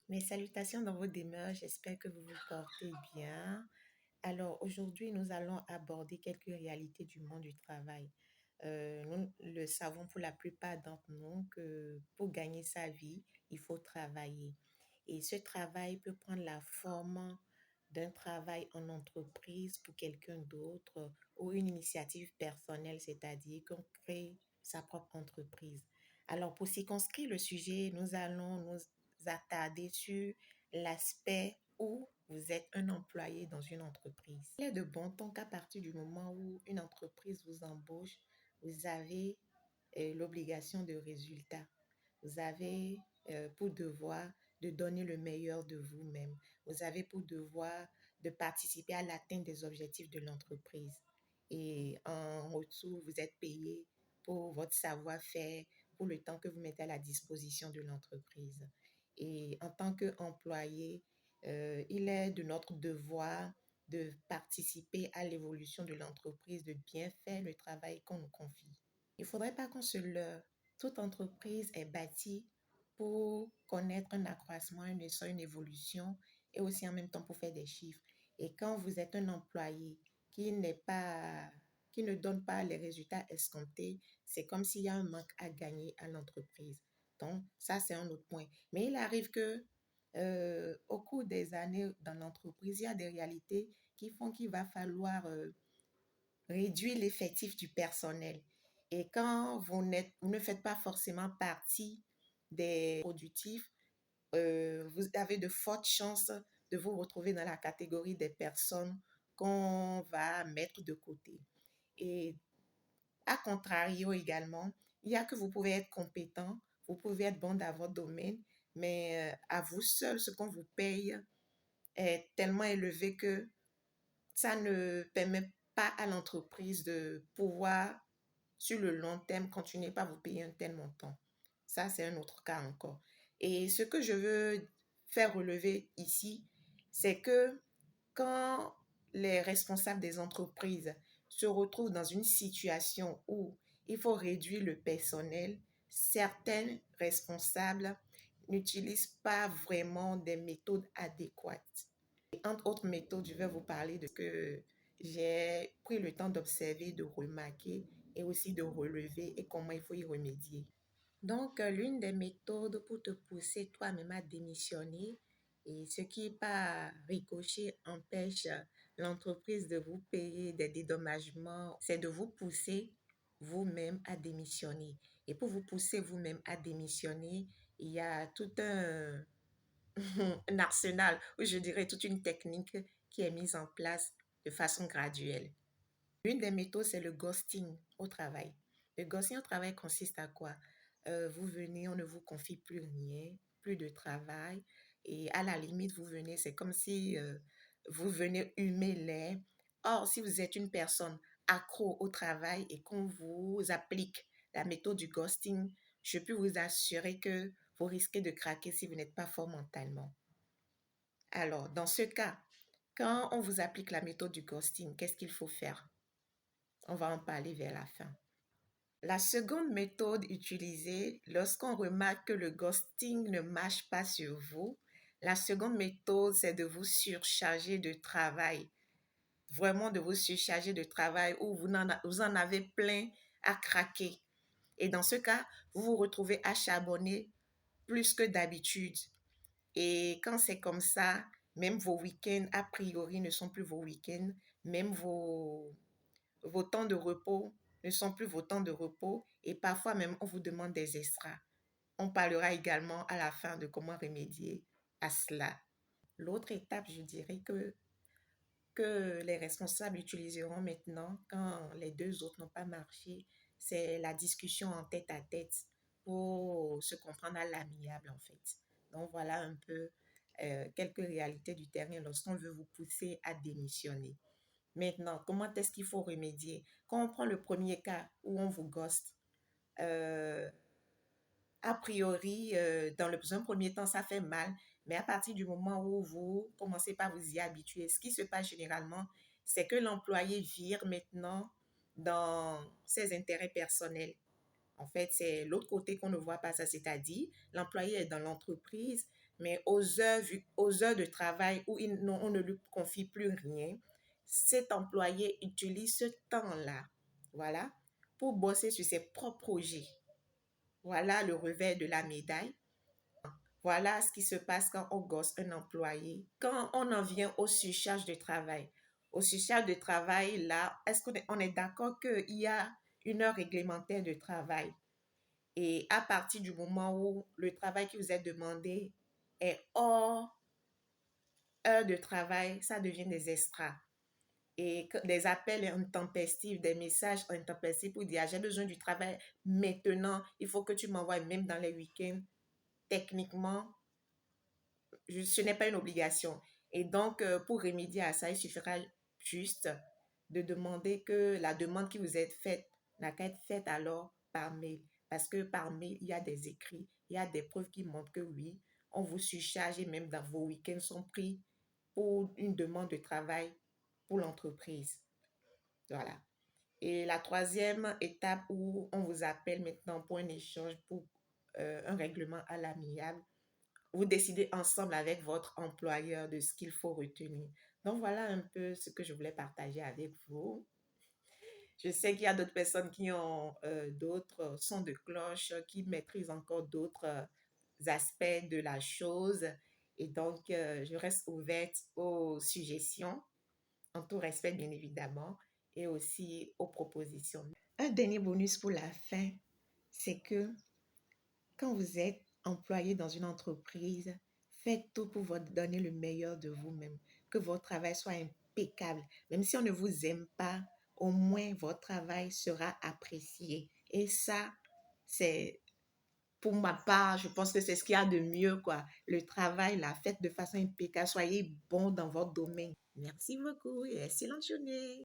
Mes salutations dans vos demeures, j'espère que vous vous portez bien. Alors aujourd'hui, nous allons aborder quelques réalités du monde du travail. Nous le savons pour la plupart d'entre nous que pour gagner sa vie, il faut travailler. Et ce travail peut prendre la forme d'un travail en entreprise pour quelqu'un d'autre ou une initiative personnelle, c'est-à-dire qu'on crée sa propre entreprise. Alors pour circonscrire le sujet, nous allons nous attarder sur l'aspect où vous êtes un employé dans une entreprise. Il est de bon ton qu'à partir du moment où une entreprise vous embauche, vous avez l'obligation de résultat. Vous avez pour devoir de donner le meilleur de vous-même. Vous avez pour devoir de participer à l'atteinte des objectifs de l'entreprise. Et en retour, vous êtes payé pour votre savoir-faire, pour le temps que vous mettez à la disposition de l'entreprise. Et en tant qu'employé, il est de notre devoir de participer à l'évolution de l'entreprise, de bien faire le travail qu'on nous confie. Il ne faudrait pas qu'on se leurre. Toute entreprise est bâtie pour connaître un accroissement, un essor, une évolution et aussi en même temps pour faire des chiffres. Et quand vous êtes un employé qui qui ne donne pas les résultats escomptés, c'est comme s'il y a un manque à gagner à l'entreprise. Donc, ça, c'est un autre point. Mais il arrive que au cours des années dans l'entreprise, il y a des réalités qui font qu'il va falloir réduire l'effectif du personnel. Et quand vous ne faites pas forcément partie des productifs, vous avez de fortes chances de vous retrouver dans la catégorie des personnes qu'on va mettre de côté. Et à contrario également, il y a que vous pouvez être compétent, vous pouvez être bon dans votre domaine, mais à vous seul, ce qu'on vous paye est tellement élevé que ça ne permet pas à l'entreprise de pouvoir, sur le long terme, continuer par vous payer un tel montant. Ça, c'est un autre cas encore. Et ce que je veux faire relever ici, c'est que quand les responsables des entreprises se retrouvent dans une situation où il faut réduire le personnel, certains responsables n'utilisent pas vraiment des méthodes adéquates. Et entre autres méthodes, je vais vous parler de ce que j'ai pris le temps d'observer, de remarquer et aussi de relever et comment il faut y remédier. Donc, l'une des méthodes pour te pousser toi-même à démissionner, et ce qui, par ricochet, empêche l'entreprise de vous payer des dédommagements, c'est de vous pousser vous-même à démissionner. Et pour vous pousser vous-même à démissionner, il y a tout un arsenal, ou je dirais toute une technique qui est mise en place de façon graduelle. L'une des méthodes, c'est le ghosting au travail. Le ghosting au travail consiste à quoi? Vous venez, on ne vous confie plus rien, plus de travail. Et à la limite, vous venez, c'est comme si vous venez humer l'air. Or, si vous êtes une personne accro au travail et qu'on vous applique la méthode du ghosting, je peux vous assurer que vous risquez de craquer si vous n'êtes pas fort mentalement. Alors, dans ce cas, quand on vous applique la méthode du ghosting, qu'est-ce qu'il faut faire? On va en parler vers la fin. La seconde méthode utilisée lorsqu'on remarque que le ghosting ne marche pas sur vous, la seconde méthode, c'est de vous surcharger de travail. Vraiment de vous surcharger de travail où vous en avez plein à craquer. Et dans ce cas, vous vous retrouvez à charbonner plus que d'habitude. Et quand c'est comme ça, même vos week-ends, a priori, ne sont plus vos week-ends, même vos temps de repos ne sont plus vos temps de repos et parfois même on vous demande des extras. On parlera également à la fin de comment remédier à cela. L'autre étape, je dirais que les responsables utiliseront maintenant quand les deux autres n'ont pas marché, c'est la discussion en tête à tête pour se comprendre à l'amiable en fait. Donc voilà un peu quelques réalités du terrain lorsqu'on veut vous pousser à démissionner. Maintenant, comment est-ce qu'il faut remédier? Quand on prend le premier cas où on vous ghost, euh, a priori, dans un premier temps, ça fait mal, mais à partir du moment où vous commencez par vous y habituer, ce qui se passe généralement, c'est que l'employé vire maintenant dans ses intérêts personnels. En fait, c'est l'autre côté qu'on ne voit pas ça, c'est-à-dire l'employé est dans l'entreprise, Mais aux heures de travail où on ne lui confie plus rien, cet employé utilise ce temps-là, voilà, pour bosser sur ses propres projets. Voilà le revers de la médaille. Voilà ce qui se passe quand on gosse un employé. Quand on en vient aux surcharges de travail, aux surcharges de travail, là, est-ce qu'on est d'accord qu'il y a une heure réglementaire de travail? Et à partir du moment où le travail qui vous est demandé est hors heure de travail, ça devient des extras. Et des appels intempestifs, des messages intempestifs pour dire, ah, j'ai besoin du travail maintenant, il faut que tu m'envoies même dans les week-ends. Techniquement, ce n'est pas une obligation. Et donc, pour remédier à ça, il suffira juste de demander que la demande qui vous est faite n'a qu'à être faite alors par mail. Parce que par mail, il y a des écrits, il y a des preuves qui montrent que oui, on vous surcharge et même dans vos week-ends sont pris pour une demande de travail pour l'entreprise. Voilà. Et la troisième étape où on vous appelle maintenant pour un échange, pour un règlement à l'amiable, vous décidez ensemble avec votre employeur de ce qu'il faut retenir. Donc voilà un peu ce que je voulais partager avec vous. Je sais qu'il y a d'autres personnes qui ont d'autres sons de cloche, qui maîtrisent encore d'autres aspects de la chose. Et donc, je reste ouverte aux suggestions, en tout respect bien évidemment, et aussi aux propositions. Un dernier bonus pour la fin, c'est que quand vous êtes employé dans une entreprise, faites tout pour vous donner le meilleur de vous-même, que votre travail soit impeccable. Même si on ne vous aime pas, au moins votre travail sera apprécié. Et ça, c'est pour ma part, je pense que c'est ce qu'il y a de mieux, quoi. Le travail, la faites de façon impeccable. Soyez bon dans votre domaine. Merci beaucoup et excellente journée.